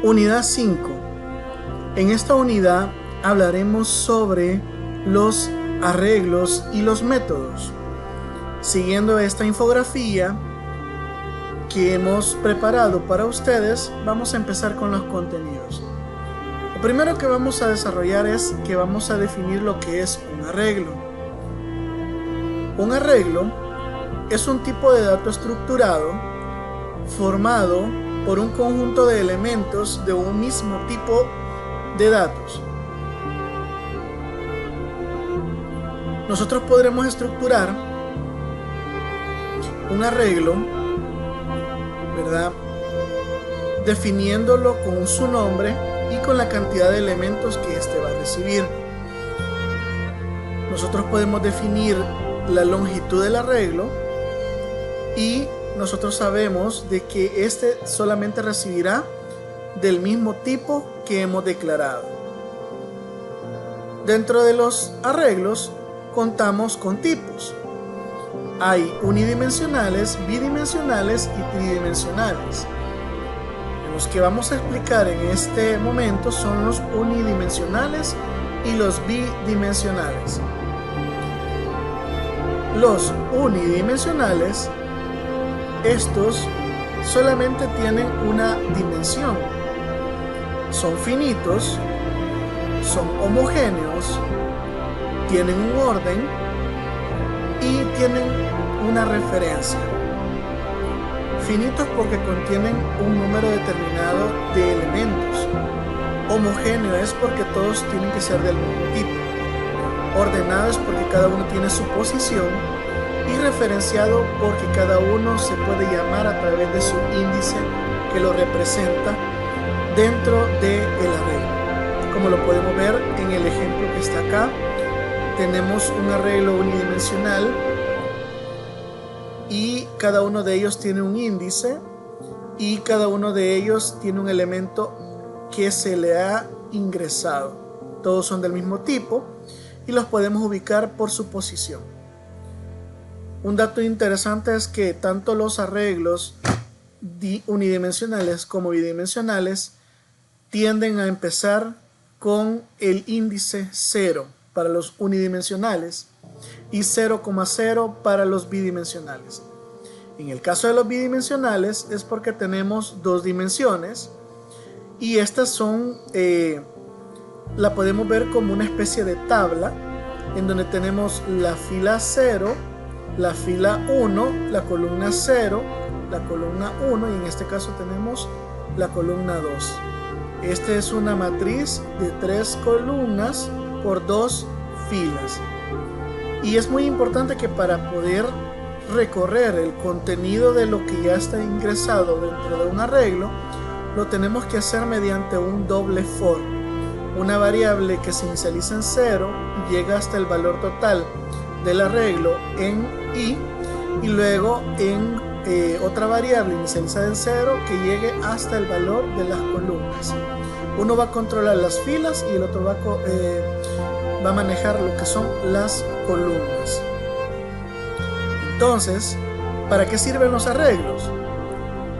Unidad 5. En esta unidad hablaremos sobre los arreglos y los métodos. Siguiendo esta infografía que hemos preparado para ustedes, vamos a empezar con los contenidos. Lo primero que vamos a desarrollar es que vamos a definir lo que es un arreglo. Un arreglo es un tipo de dato estructurado formado por un conjunto de elementos de un mismo tipo de datos. Nosotros podremos estructurar un arreglo, ¿verdad?, definiéndolo con su nombre y con la cantidad de elementos que éste va a recibir. Nosotros podemos definir la longitud del arreglo y nosotros sabemos de que este solamente recibirá del mismo tipo que hemos declarado. Dentro de los arreglos contamos con tipos. Hay unidimensionales, bidimensionales y tridimensionales. Los que vamos a explicar en este momento son los unidimensionales y los bidimensionales. Los unidimensionales, estos solamente tienen una dimensión. Son finitos, son homogéneos, tienen un orden y tienen una referencia. Finitos porque contienen un número determinado de elementos. Homogéneo es porque todos tienen que ser del mismo tipo. Ordenado es porque cada uno tiene su posición. Y referenciado porque cada uno se puede llamar a través de su índice que lo representa dentro del arreglo. Como lo podemos ver en el ejemplo que está acá, tenemos un arreglo unidimensional y cada uno de ellos tiene un índice y cada uno de ellos tiene un elemento que se le ha ingresado. Todos son del mismo tipo y los podemos ubicar por su posición. Un dato interesante es que tanto los arreglos unidimensionales como bidimensionales tienden a empezar con el índice 0 para los unidimensionales y 0,0 para los bidimensionales. En el caso de los bidimensionales es porque tenemos dos dimensiones y estas son, la podemos ver como una especie de tabla en donde tenemos la fila 0, la fila 1, la columna 0, la columna 1 y en este caso tenemos la columna 2. Esta es una matriz de 3 columnas por 2 filas. Y es muy importante que para poder recorrer el contenido de lo que ya está ingresado dentro de un arreglo, lo tenemos que hacer mediante un doble for. Una variable que se inicializa en 0 y llega hasta el valor total del arreglo en i y luego en otra variable inicializada en 0 que llegue hasta el valor de las columnas. Uno va a controlar las filas y el otro va a manejar lo que son las columnas. Entonces, ¿para qué sirven los arreglos?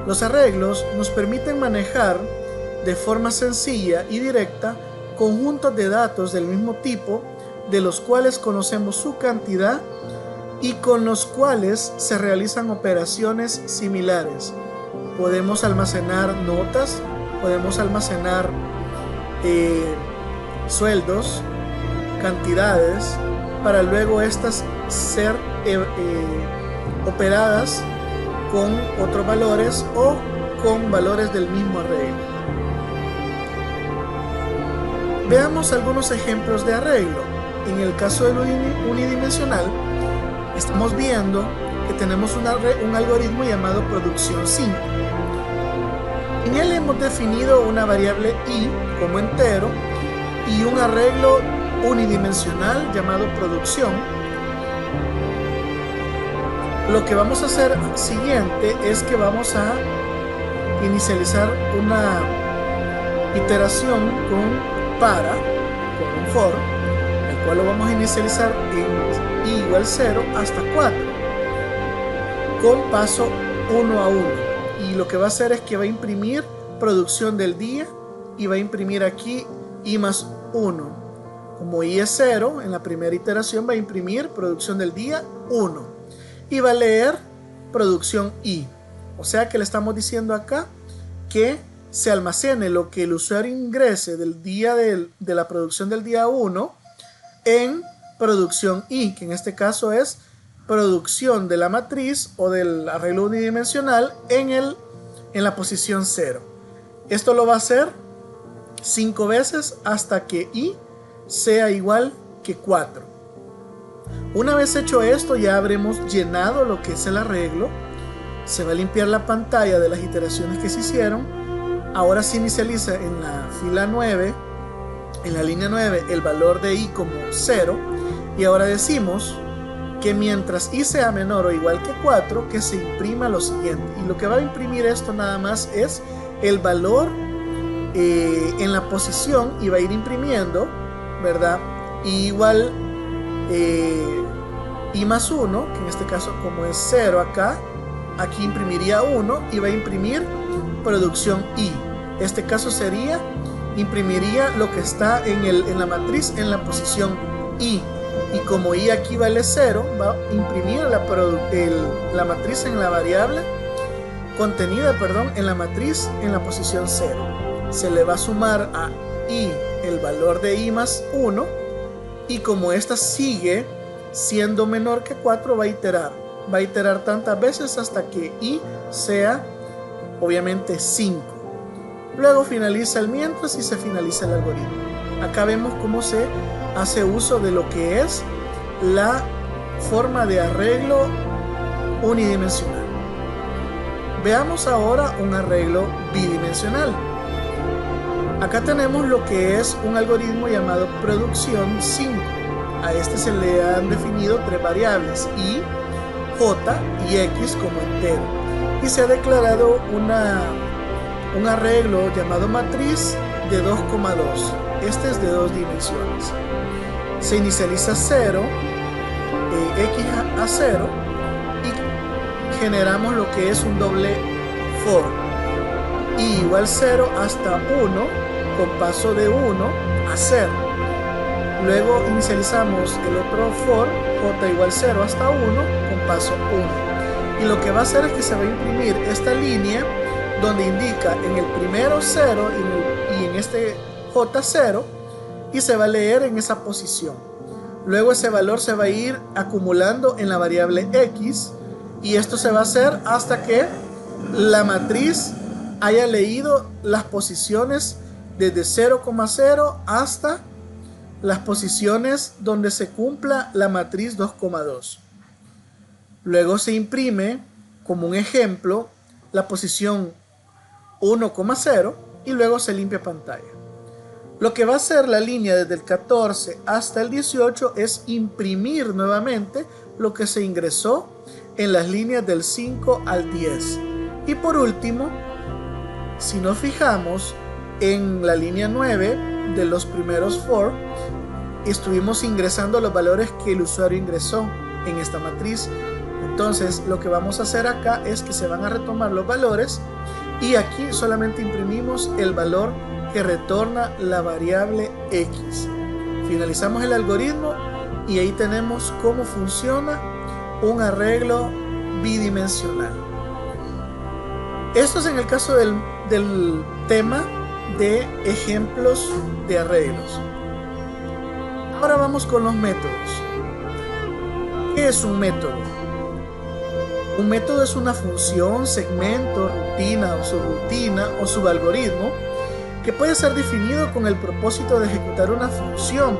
Los arreglos nos permiten manejar de forma sencilla y directa conjuntos de datos del mismo tipo de los cuales conocemos su cantidad y con los cuales se realizan operaciones similares. Podemos almacenar notas, podemos almacenar sueldos, cantidades, para luego estas ser operadas con otros valores o con valores del mismo arreglo. Veamos algunos ejemplos de arreglo. En el caso del unidimensional, estamos viendo que tenemos un algoritmo llamado producción 5. En él hemos definido una variable i como entero y un arreglo unidimensional llamado producción. Lo que vamos a hacer siguiente es que vamos a inicializar una iteración con un for, el cual lo vamos a inicializar en i igual 0 hasta 4 con paso 1 a 1, y lo que va a hacer es que va a imprimir producción del día y va a imprimir aquí I más 1. Como I es 0, en la primera iteración va a imprimir producción del día 1 y va a leer producción I. O sea que le estamos diciendo acá que se almacene lo que el usuario ingrese del día de la producción del día 1 en producción I, que en este caso es producción de la matriz o del arreglo unidimensional en la posición 0. Esto lo va a hacer 5 veces hasta que I sea igual que 4. Una vez hecho esto, ya habremos llenado lo que es el arreglo. Se va a limpiar la pantalla de las iteraciones que se hicieron. Ahora se inicializa en la fila 9, en la línea 9, el valor de I como 0. Y ahora decimos que mientras I sea menor o igual que 4, que se imprima lo siguiente. Y lo que va a imprimir esto nada más es el valor en la posición, y va a ir imprimiendo, ¿verdad? Y igual I más 1, que en este caso como es 0 acá, aquí imprimiría 1 y va a imprimir producción I. Este caso sería, imprimiría lo que está en la matriz en la posición I. Y como I aquí vale 0, va a imprimir la matriz en la variable contenida, en la matriz en la posición 0. Se le va a sumar a I el valor de I más 1, y como esta sigue siendo menor que 4, va a iterar tantas veces hasta que I sea obviamente 5. Luego finaliza el mientras y se finaliza el algoritmo. Acá vemos cómo se hace uso de lo que es la forma de arreglo unidimensional. Veamos ahora un arreglo bidimensional. Acá tenemos lo que es un algoritmo llamado producción 5. A este se le han definido 3 variables, I, J y X como entero. Y se ha declarado un arreglo llamado matriz de 2,2. Este es de 2 dimensiones. Se inicializa 0, X a 0, y generamos lo que es un doble for. I igual 0 hasta 1, con paso de 1 a 0. Luego inicializamos el otro for, J igual 0 hasta 1, con paso 1. Y lo que va a hacer es que se va a imprimir esta línea donde indica en el primero 0 y en este J 0, y se va a leer en esa posición. Luego ese valor se va a ir acumulando en la variable X, y esto se va a hacer hasta que la matriz haya leído las posiciones desde 0,0 hasta las posiciones donde se cumpla la matriz 2,2. Luego se imprime como un ejemplo la posición 1,0 y luego se limpia pantalla. Lo que va a hacer la línea desde el 14 hasta el 18 es imprimir nuevamente lo que se ingresó en las líneas del 5 al 10. Y por último, si nos fijamos en la línea 9 de los primeros for, estuvimos ingresando los valores que el usuario ingresó en esta matriz. Entonces lo que vamos a hacer acá es que se van a retomar los valores, y aquí solamente imprimimos el valor que retorna la variable X. Finalizamos el algoritmo y ahí tenemos cómo funciona un arreglo bidimensional. Esto es en el caso del tema de ejemplos de arreglos. Ahora vamos con los métodos. ¿Qué es un método? Un método es una función, segmento, rutina o subrutina o subalgoritmo que puede ser definido con el propósito de ejecutar una función,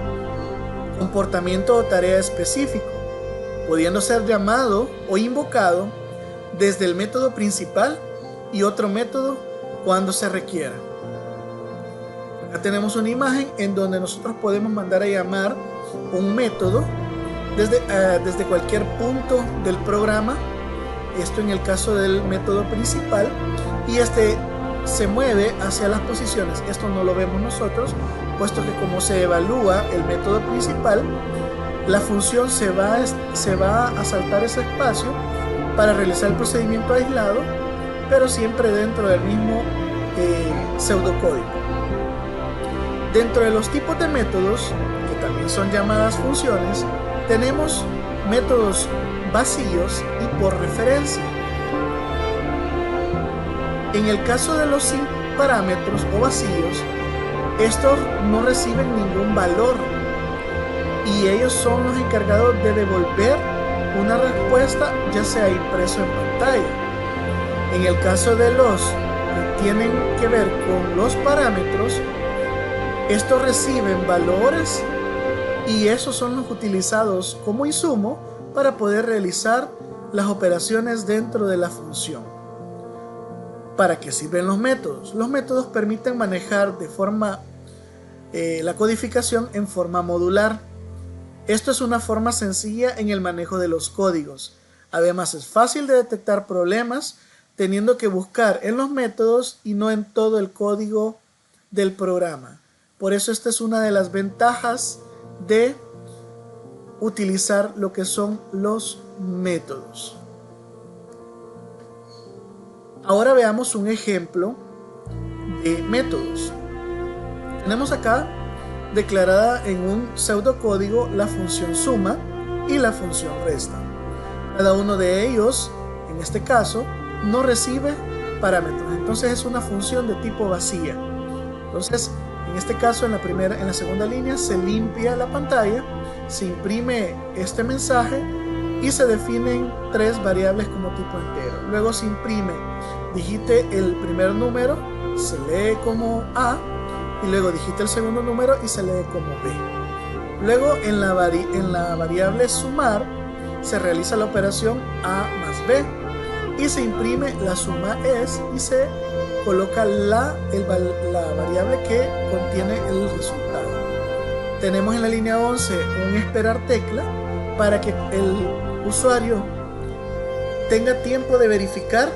comportamiento o tarea específico, pudiendo ser llamado o invocado desde el método principal y otro método cuando se requiera. Acá tenemos una imagen en donde nosotros podemos mandar a llamar un método desde cualquier punto del programa. Esto en el caso del método principal, y este se mueve hacia las posiciones. Esto no lo vemos nosotros, puesto que como se evalúa el método principal, la función se va a saltar ese espacio para realizar el procedimiento aislado, pero siempre dentro del mismo pseudocódigo. Dentro de los tipos de métodos, que también son llamadas funciones, tenemos métodos vacíos y por referencia. En el caso de los sin parámetros o vacíos, estos no reciben ningún valor y ellos son los encargados de devolver una respuesta, ya sea impreso en pantalla. En el caso de los que tienen que ver con los parámetros, estos reciben valores y esos son los utilizados como insumo para poder realizar las operaciones dentro de la función. ¿Para qué sirven los métodos? Los métodos permiten manejar de forma la codificación en forma modular. Esto es una forma sencilla en el manejo de los códigos. Además, es fácil de detectar problemas teniendo que buscar en los métodos y no en todo el código del programa. Por eso esta es una de las ventajas de utilizar lo que son los métodos. Ahora veamos un ejemplo de métodos. Tenemos acá declarada en un pseudocódigo la función suma y la función resta. Cada uno de ellos, en este caso, no recibe parámetros. Entonces es una función de tipo vacía. Entonces, en este caso, en la segunda línea, se limpia la pantalla, se imprime este mensaje y se definen tres variables como tipo entero. Luego se imprime, digite el primer número, se lee como A, y luego digite el segundo número y se lee como B. Luego en la variable sumar se realiza la operación A más B y se imprime la suma es y se coloca la variable que contiene el resultado. Tenemos en la línea 11 un esperar tecla para que el usuario tenga tiempo de verificar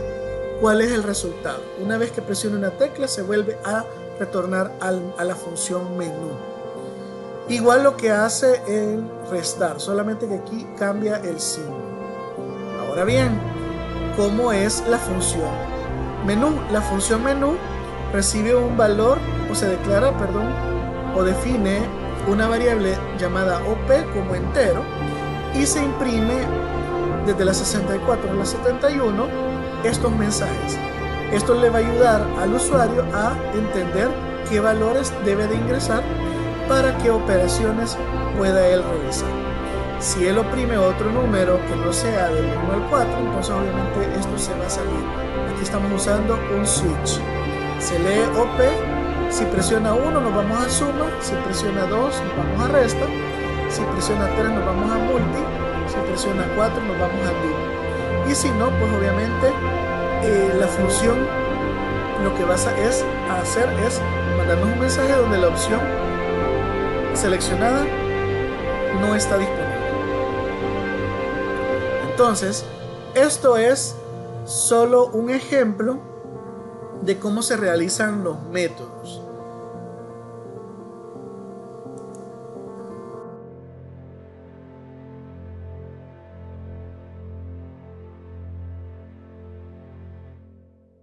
cuál es el resultado. Una vez que presione una tecla se vuelve a retornar a la función menú. Igual lo que hace el restar, solamente que aquí cambia el signo. Ahora bien, ¿cómo es la función menú? La función menú recibe un valor o se declara, o define una variable llamada OP como entero y se imprime desde la 64 a la 71 estos mensajes. Esto le va a ayudar al usuario a entender qué valores debe de ingresar para qué operaciones pueda él realizar. Si él oprime otro número que no sea del 1 al 4, entonces obviamente esto se va a salir. Aquí estamos usando un switch. Se lee OP, si presiona 1 nos vamos a suma, si presiona 2 nos vamos a resta, si presiona 3 nos vamos a multi, si presiona 4 nos vamos a div. Y si no, pues obviamente la función lo que va a hacer es mandarnos un mensaje donde la opción seleccionada no está disponible. Entonces, esto es solo un ejemplo de cómo se realizan los métodos.